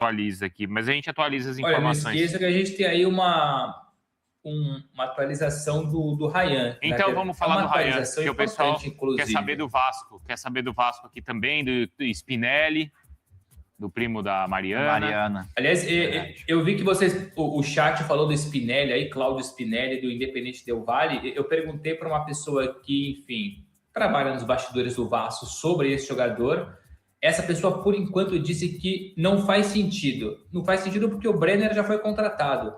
atualiza aqui, mas a gente atualiza as Olha, informações. não esqueça que a gente tem aí uma atualização do Ryan. Então vamos falar do Ryan, que o pessoal inclusive. quer saber do Vasco. Quer saber do Vasco aqui também, do Spinelli, do primo da Mariana. Aliás, eu vi que vocês, o chat falou do Spinelli aí, Cláudio Spinelli, do Independente Del Valle. Eu perguntei para uma pessoa que, enfim, trabalha nos bastidores do Vasco sobre esse jogador. Essa pessoa, por enquanto, disse que não faz sentido. Não faz sentido porque o Brenner já foi contratado.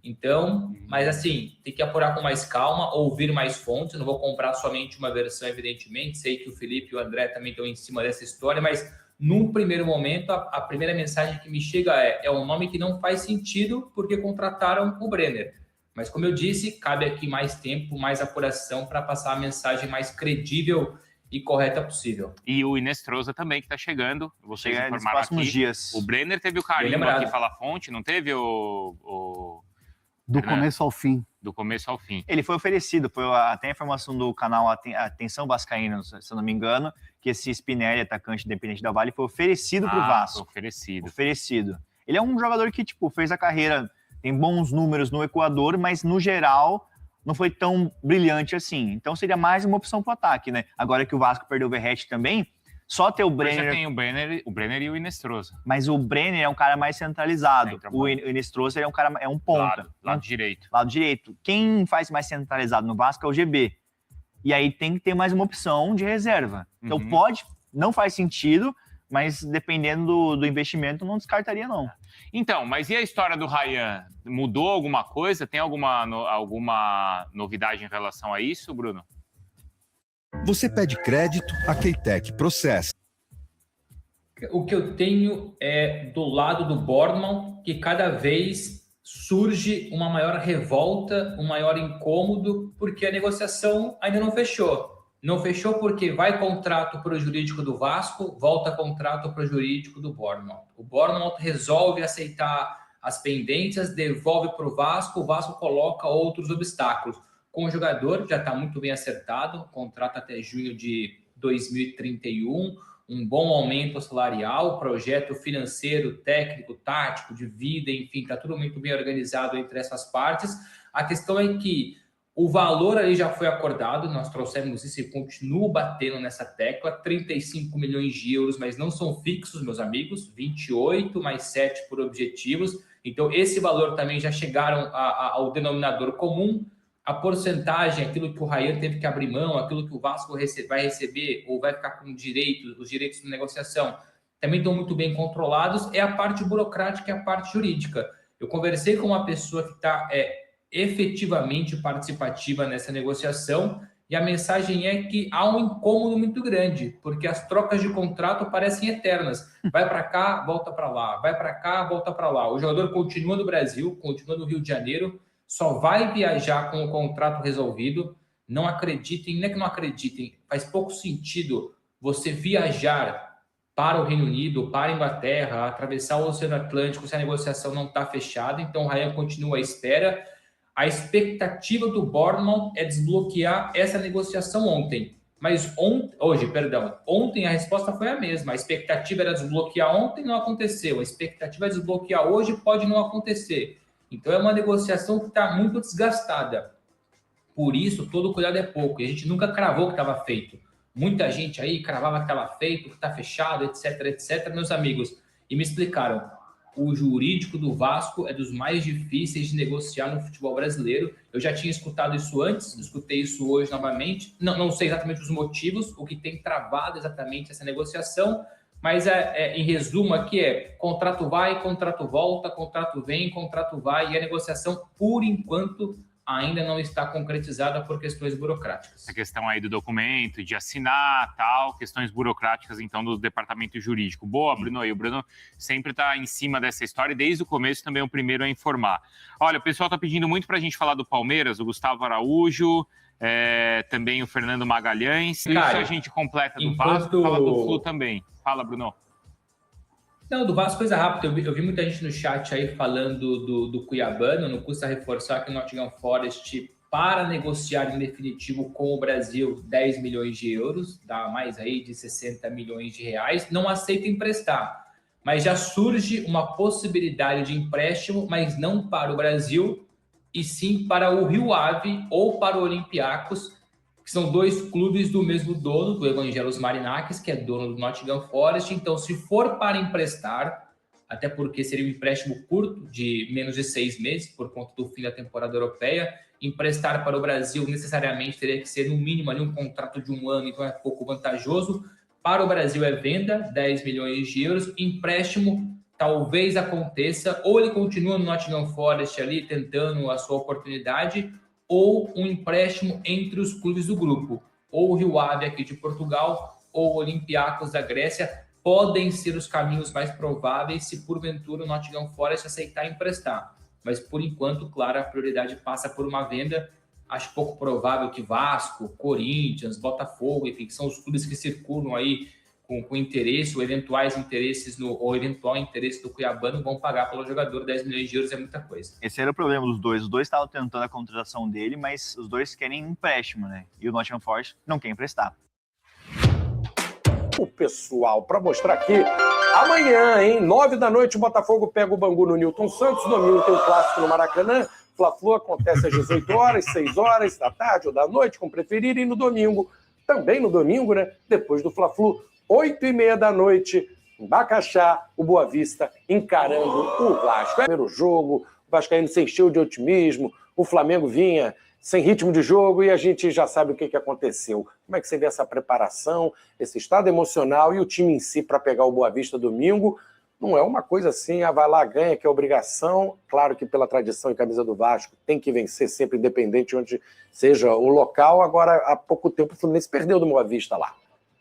Então, mas assim, tem que apurar com mais calma, ouvir mais fontes. Não vou comprar somente uma versão, evidentemente. Sei que o Felipe e o André também estão em cima dessa história, mas num primeiro momento, a primeira mensagem que me chega é um nome que não faz sentido porque contrataram o Brenner. Mas, como eu disse, cabe aqui mais tempo, mais apuração para passar a mensagem mais credível e correta possível. E o Inestrosa também, que está chegando. Vocês informaram nos próximos aqui. dias. O Brenner teve o carimbo aqui, fala a fonte, não teve o... Do começo ao fim. Do começo ao fim. Ele foi oferecido, foi até a informação do canal Atenção Vascaína, se eu não me engano, que esse Spinelli, atacante independente da Vale, foi oferecido para o Vasco. Oferecido. Ele é um jogador que, fez a carreira, tem bons números no Equador, mas, no geral, não foi tão brilhante assim. Então, seria mais uma opção para o ataque, né? Agora que o Vasco perdeu o Verratti também, só ter o Brenner... Já tem o Brenner e o Inestrosa. Mas o Brenner é um cara mais centralizado. O Inestrosa é um ponta. Lado direito. Lado direito. Quem faz mais centralizado no Vasco é o GB. E aí tem que ter mais uma opção de reserva. Então não faz sentido, mas dependendo do investimento, não descartaria não. Então, mas e a história do Ryan? Mudou alguma coisa? Tem alguma novidade em relação a isso, Bruno? Você pede crédito, a Keitech processa. O que eu tenho é do lado do Boardman, que cada vez surge uma maior revolta, um maior incômodo, porque a negociação ainda não fechou. Não fechou porque vai contrato para o jurídico do Vasco, volta contrato para o jurídico do Boardman. O Boardman resolve aceitar as pendências, devolve para o Vasco coloca outros obstáculos. Com o jogador, já está muito bem acertado, contrato até junho de 2031, um bom aumento salarial, projeto financeiro, técnico, tático, de vida, enfim, está tudo muito bem organizado entre essas partes. A questão é que o valor ali já foi acordado, nós trouxemos isso e continuo batendo nessa tecla, 35 milhões de euros, mas não são fixos, meus amigos, 28 mais 7 por objetivos. Então, esse valor também já chegaram ao denominador comum. A porcentagem, aquilo que o Ryan teve que abrir mão, aquilo que o Vasco vai receber ou vai ficar com os direitos de negociação, também estão muito bem controlados. É a parte burocrática e a parte jurídica. Eu conversei com uma pessoa que está efetivamente participativa nessa negociação e a mensagem é que há um incômodo muito grande, porque as trocas de contrato parecem eternas. Vai para cá, volta para lá. Vai para cá, volta para lá. O jogador continua no Brasil, continua no Rio de Janeiro, só vai viajar com o contrato resolvido. Não acreditem, não é que não acreditem, faz pouco sentido você viajar para o Reino Unido, para a Inglaterra, atravessar o Oceano Atlântico se a negociação não está fechada. Então o Ryan continua à espera. A expectativa do Boardman é desbloquear essa negociação ontem. Mas ontem a resposta foi a mesma. A expectativa era desbloquear ontem, não aconteceu. A expectativa é desbloquear hoje, pode não acontecer. Então, é uma negociação que está muito desgastada. Por isso, todo cuidado é pouco. E a gente nunca cravou que estava feito. Muita gente aí cravava que estava feito, que está fechado, etc, etc. Meus amigos, e me explicaram. O jurídico do Vasco é dos mais difíceis de negociar no futebol brasileiro. Eu já tinha escutado isso antes, escutei isso hoje novamente. Não sei exatamente os motivos, o que tem travado exatamente essa negociação. Mas, em resumo, aqui contrato vai, contrato volta, contrato vem, contrato vai, e a negociação, por enquanto, ainda não está concretizada por questões burocráticas. A questão aí do documento, de assinar, tal, questões burocráticas, então, do departamento jurídico. Boa, Bruno, e o Bruno sempre está em cima dessa história, e desde o começo também é o primeiro a informar. Olha, o pessoal está pedindo muito para a gente falar do Palmeiras, o Gustavo Araújo, também o Fernando Magalhães. Cara, isso a gente completa do Vasco, fala do Flu também. Fala, Bruno. Não, do Vasco, coisa rápida. Eu vi muita gente no chat aí falando do Cuiabano. Não custa reforçar que o Nottingham Forest, para negociar em definitivo com o Brasil 10 milhões de euros, dá mais aí de 60 milhões de reais, não aceita emprestar. mas já surge uma possibilidade de empréstimo, mas não para o Brasil, e sim para o Rio Ave ou para o Olympiacos, que são 2 clubes do mesmo dono, do Evangelos Marinakis, que é dono do Nottingham Forest. Então, se for para emprestar, até porque seria um empréstimo curto, de menos de 6 meses, por conta do fim da temporada europeia, emprestar para o Brasil necessariamente teria que ser, no mínimo, ali, um contrato de 1 ano, então é pouco vantajoso. Para o Brasil é venda, 10 milhões de euros, empréstimo talvez aconteça, ou ele continua no Nottingham Forest ali, tentando a sua oportunidade, ou um empréstimo entre os clubes do grupo, ou o Rio Ave aqui de Portugal, ou o Olympiacos da Grécia, podem ser os caminhos mais prováveis se porventura o Nottingham Forest aceitar emprestar. Mas por enquanto, claro, a prioridade passa por uma venda. Acho pouco provável que Vasco, Corinthians, Botafogo, enfim, que são os clubes que circulam aí com interesse, ou eventuais interesses, ou eventual interesse do Cuiabano, vão pagar pelo jogador. 10 milhões de euros é muita coisa. Esse era o problema dos dois. Os dois estavam tentando a contratação dele, mas os dois querem empréstimo, né? E o Nottingham Forest não quer emprestar. O pessoal, para mostrar aqui, amanhã, hein? 9 da noite, o Botafogo pega o Bangu no Newton Santos. Domingo tem o clássico no Maracanã. Fla-Flu acontece às 18 horas, 6 horas da tarde ou da noite, como preferirem. E no domingo, também no domingo, né? Depois do Fla-Flu, 8h30 da noite, em Bacaxá, o Boa Vista encarando o Vasco. Primeiro jogo, o Vascaíno se encheu de otimismo, o Flamengo vinha sem ritmo de jogo e a gente já sabe o que aconteceu. Como é que você vê essa preparação, esse estado emocional e o time em si para pegar o Boa Vista domingo? Não é uma coisa assim, vai lá, ganha, que é obrigação. Claro que pela tradição e camisa do Vasco tem que vencer sempre, independente onde seja o local. Agora, há pouco tempo, o Fluminense perdeu do Boa Vista lá.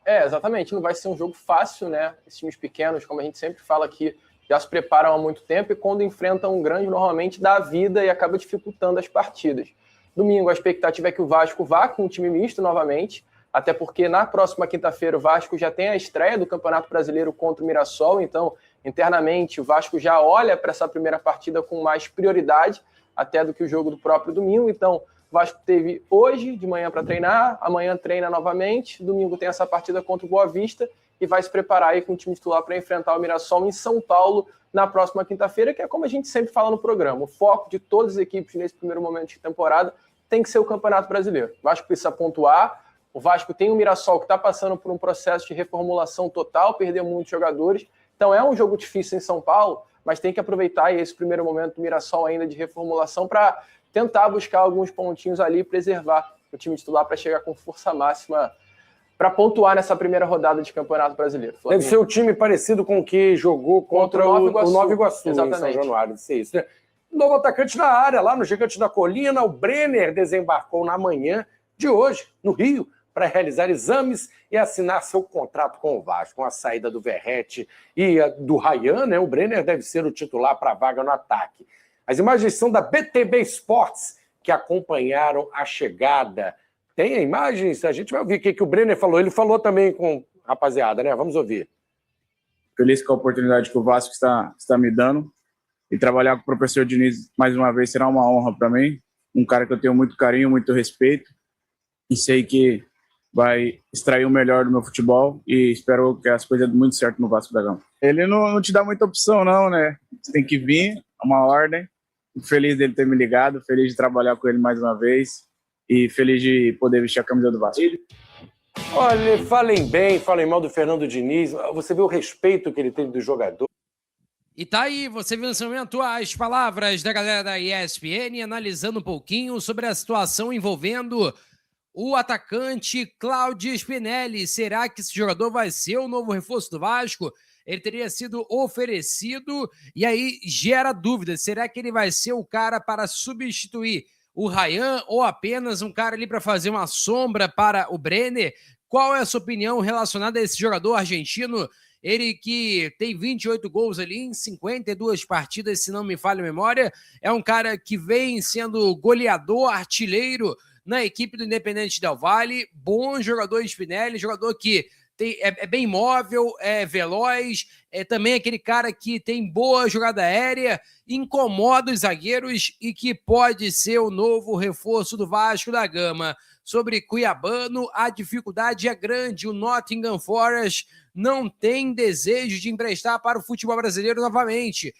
Exatamente. Não vai ser um jogo fácil, né? Esses times pequenos, como a gente sempre fala aqui, já se preparam há muito tempo e quando enfrentam um grande, normalmente dá a vida e acaba dificultando as partidas. Domingo, a expectativa é que o Vasco vá com um time misto novamente, até porque na próxima quinta-feira o Vasco já tem a estreia do Campeonato Brasileiro contra o Mirassol, então, internamente, o Vasco já olha para essa primeira partida com mais prioridade, até do que o jogo do próprio domingo. Então, o Vasco teve hoje de manhã para treinar, amanhã treina novamente, domingo tem essa partida contra o Boa Vista e vai se preparar aí com o time titular para enfrentar o Mirassol em São Paulo na próxima quinta-feira, que é como a gente sempre fala no programa. O foco de todas as equipes nesse primeiro momento de temporada tem que ser o Campeonato Brasileiro. O Vasco precisa pontuar, o Vasco tem o Mirassol que está passando por um processo de reformulação total, perdeu muitos jogadores, então é um jogo difícil em São Paulo, mas tem que aproveitar esse primeiro momento do Mirassol ainda de reformulação para tentar buscar alguns pontinhos ali e preservar o time titular para chegar com força máxima para pontuar nessa primeira rodada de Campeonato Brasileiro. Deve ser um time parecido com o que jogou contra o Nova Iguaçu, exatamente, em São Januário. Deve ser isso, né? Novo atacante na área, lá no Gigante da Colina, o Brenner desembarcou na manhã de hoje, no Rio, para realizar exames e assinar seu contrato com o Vasco. Com a saída do Verratti e do Ryan, né, o Brenner deve ser o titular para a vaga no ataque. As imagens são da BTB Sports, que acompanharam a chegada. Tem imagens? A gente vai ouvir o que o Brenner falou. Ele falou também com a rapaziada, né? Vamos ouvir. Feliz com a oportunidade que o Vasco está me dando. E trabalhar com o professor Diniz mais uma vez será uma honra para mim. Um cara que eu tenho muito carinho, muito respeito. E sei que vai extrair o melhor do meu futebol. E espero que as coisas dêem muito certo no Vasco da Gama. Ele não te dá muita opção, não, né? Você tem que vir, é uma ordem. Feliz dele ter me ligado, feliz de trabalhar com ele mais uma vez. E feliz de poder vestir a camisa do Vasco. Olha, falem bem, falem mal do Fernando Diniz. Você vê o respeito que ele tem do jogador. E tá aí, você viu nesse momento as palavras da galera da ESPN analisando um pouquinho sobre a situação envolvendo o atacante Claudio Spinelli. Será que esse jogador vai ser o novo reforço do Vasco? Ele teria sido oferecido e aí gera dúvida. Será que ele vai ser o cara para substituir o Ryan ou apenas um cara ali para fazer uma sombra para o Brenner? Qual é a sua opinião relacionada a esse jogador argentino? Ele que tem 28 gols ali em 52 partidas, se não me falha a memória. É um cara que vem sendo goleador, artilheiro na equipe do Independente Del Valle. Bom jogador Spinelli, jogador que é bem móvel, é veloz, é também aquele cara que tem boa jogada aérea, incomoda os zagueiros e que pode ser o novo reforço do Vasco da Gama. sobre Cuiabano, a dificuldade é grande. O Nottingham Forest não tem desejo de emprestar para o futebol brasileiro novamente.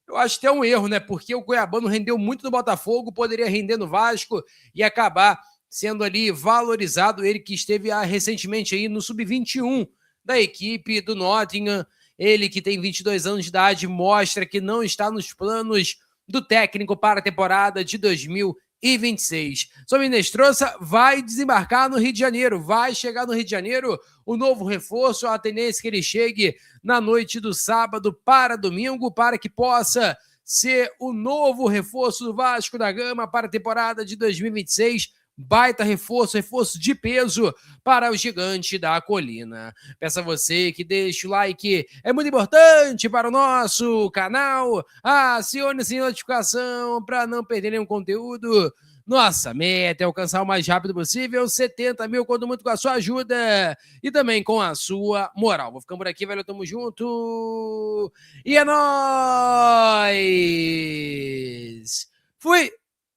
Eu acho que é um erro, né? Porque o Cuiabano rendeu muito no Botafogo, poderia render no Vasco e acabar sendo ali valorizado. Ele que esteve recentemente aí no Sub-21 da equipe do Nottingham. Ele que tem 22 anos de idade, mostra que não está nos planos do técnico para a temporada de 2026. Sou Minestrosa, vai desembarcar no Rio de Janeiro, vai chegar no Rio de Janeiro o novo reforço, a tendência que ele chegue na noite do sábado para domingo, para que possa ser o novo reforço do Vasco da Gama para a temporada de 2026. Baita reforço de peso para o Gigante da Colina. Peço a você que deixe o like, é muito importante para o nosso canal. Acione-se a notificação para não perder nenhum conteúdo. Nossa meta é alcançar o mais rápido possível 70 mil, conto muito com a sua ajuda e também com a sua moral. Vou ficando por aqui, velho, tamo junto e é nóis! Fui!